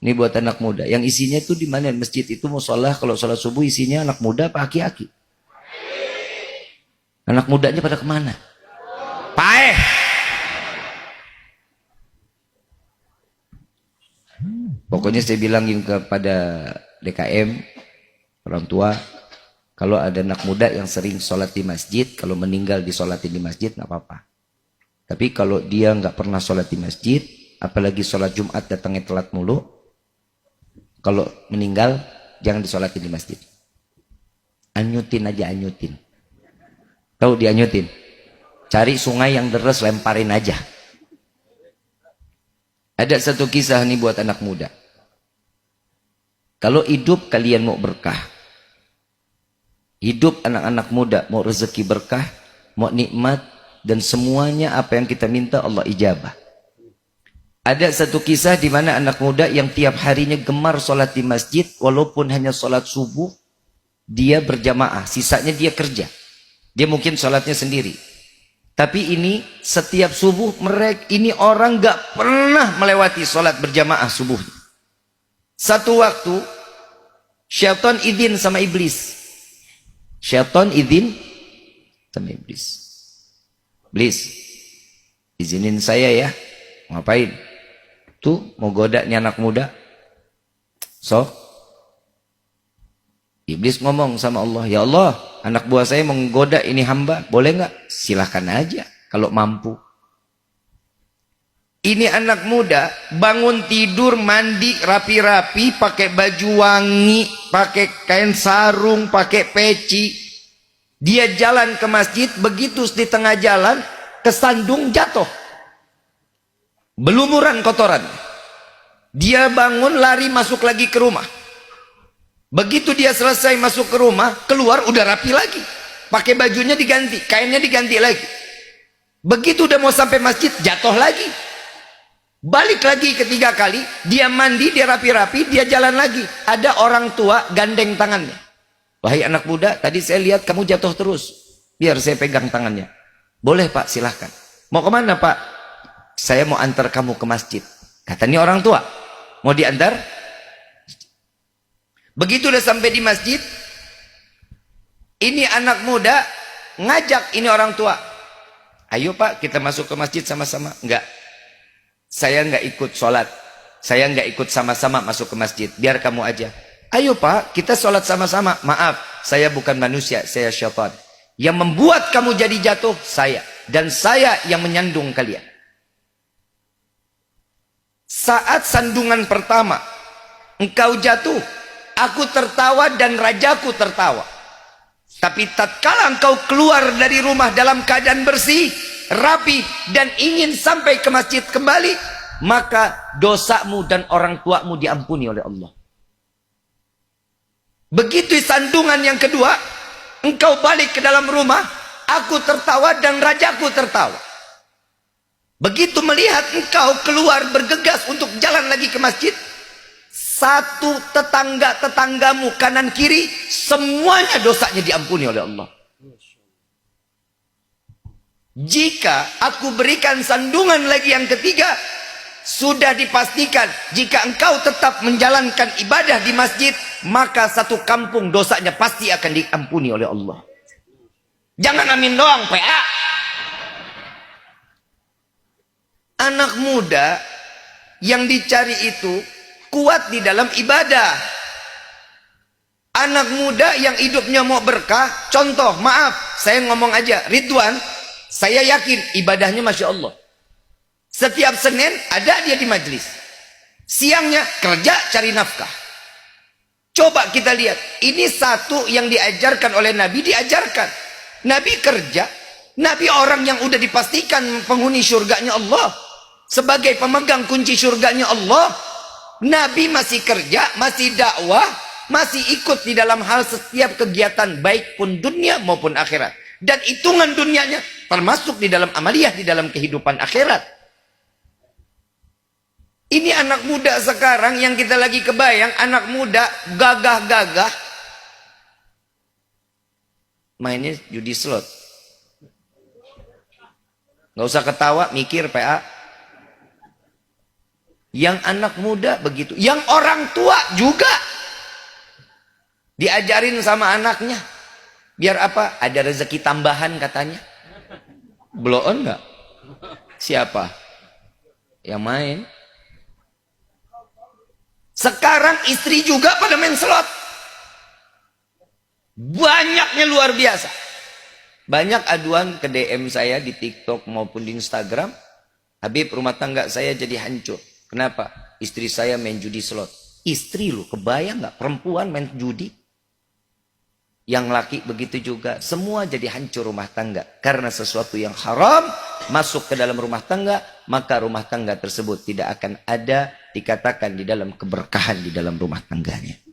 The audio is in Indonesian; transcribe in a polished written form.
Ini buat anak muda. Yang isinya itu di mana? Masjid itu musola. Kalau sholat subuh isinya anak muda apa aki-aki? Anak mudanya pada kemana? Paeh. Pokoknya saya bilangin kepada DKM, orang tua, kalau ada anak muda yang sering sholat di masjid, kalau meninggal disolatin di masjid, nggak apa-apa. Tapi kalau dia nggak pernah sholat di masjid, apalagi sholat Jumat datangnya telat mulu, kalau meninggal jangan disolatin di masjid. Anyutin aja, anyutin. Tahu dianyutin? Cari sungai yang deres, lemparin aja. Ada satu kisah nih buat anak muda. Kalau hidup kalian mau berkah, hidup anak-anak muda mau rezeki berkah, mau nikmat, dan semuanya apa yang kita minta Allah ijabah. Ada satu kisah di mana anak muda yang tiap harinya gemar sholat di masjid, walaupun hanya sholat subuh, dia berjamaah, sisanya dia kerja. Dia mungkin sholatnya sendiri. Tapi ini setiap subuh mereka ini orang gak pernah melewati sholat berjamaah subuh. Satu waktu syaitan izin sama iblis. Syaitan izin sama iblis. Iblis, izinin saya ya. Ngapain? Tuh mau goda nih anak muda. Sok. Iblis ngomong sama Allah, ya Allah, anak buah saya menggoda ini hamba, boleh nggak? Silahkan aja kalau mampu. Ini anak muda bangun tidur, mandi rapi-rapi, pakai baju wangi, pakai kain sarung, pakai peci. Dia jalan ke masjid, begitu di tengah jalan kesandung jatuh. Belumuran kotoran. Dia bangun lari masuk lagi ke rumah. Begitu dia selesai masuk ke rumah, keluar udah rapi lagi. Pakai bajunya diganti, kainnya diganti lagi. Begitu udah mau sampai masjid, jatuh lagi. Balik lagi ketiga kali, dia mandi, dia rapi-rapi, dia jalan lagi. Ada orang tua gandeng tangannya. Wahai anak muda, tadi saya lihat kamu jatuh terus. Biar saya pegang tangannya. Boleh Pak, silahkan. Mau kemana Pak? Saya mau antar kamu ke masjid. Katanya orang tua. Mau diantar? Begitu udah sampai di masjid, ini anak muda ngajak ini orang tua. Ayo Pak, kita masuk ke masjid sama-sama. Enggak. Saya enggak ikut sholat. Saya enggak ikut sama-sama masuk ke masjid. Biar kamu aja. Ayo Pak, kita sholat sama-sama. Maaf, saya bukan manusia, saya syaitan. Yang membuat kamu jadi jatuh, saya. Dan saya yang menyandung kalian. Saat sandungan pertama, engkau jatuh, aku tertawa dan rajaku tertawa. Tapi tatkala engkau keluar dari rumah dalam keadaan bersih, rapi, dan ingin sampai ke masjid kembali, maka dosamu dan orang tuamu diampuni oleh Allah. Begitu sandungan yang kedua, engkau balik ke dalam rumah, aku tertawa dan rajaku tertawa. Begitu melihat engkau keluar bergegas untuk jalan lagi ke masjid, satu tetanggamu kanan kiri, semuanya dosanya diampuni oleh Allah. Jika aku berikan sandungan lagi yang ketiga, sudah dipastikan jika engkau tetap menjalankan ibadah di masjid, maka satu kampung dosanya pasti akan diampuni oleh Allah. Jangan amin doang, PA. Anak muda yang dicari itu kuat di dalam ibadah. Anak muda yang hidupnya mau berkah, contoh, maaf, saya ngomong aja, Ridwan, saya yakin ibadahnya Masya Allah. Setiap Senin ada dia di majlis. Siangnya kerja cari nafkah. Coba kita lihat, ini satu yang diajarkan oleh Nabi, diajarkan. Nabi kerja, Nabi orang yang udah dipastikan penghuni surganya Allah. Sebagai pemegang kunci surganya Allah, Nabi masih kerja, masih dakwah, masih ikut di dalam hal setiap kegiatan, baik pun dunia maupun akhirat. Dan hitungan dunianya termasuk di dalam amaliyah, di dalam kehidupan akhirat. Ini anak muda sekarang yang kita lagi kebayang, anak muda gagah-gagah, mainnya judi slot. Nggak usah ketawa, mikir PA. Yang anak muda begitu. Yang orang tua juga. Diajarin sama anaknya. Biar apa? Ada rezeki tambahan katanya. Blow on nggak? Siapa? Yang main. Sekarang istri juga pada main slot. Banyaknya luar biasa. Banyak aduan ke DM saya di TikTok maupun di Instagram. Habib, rumah tangga saya jadi hancur. Kenapa? Istri saya main judi slot. Istri lu, kebayang nggak perempuan main judi? Yang laki begitu juga. Semua jadi hancur rumah tangga. Karena sesuatu yang haram masuk ke dalam rumah tangga, maka rumah tangga tersebut tidak akan ada dikatakan di dalam keberkahan di dalam rumah tangganya.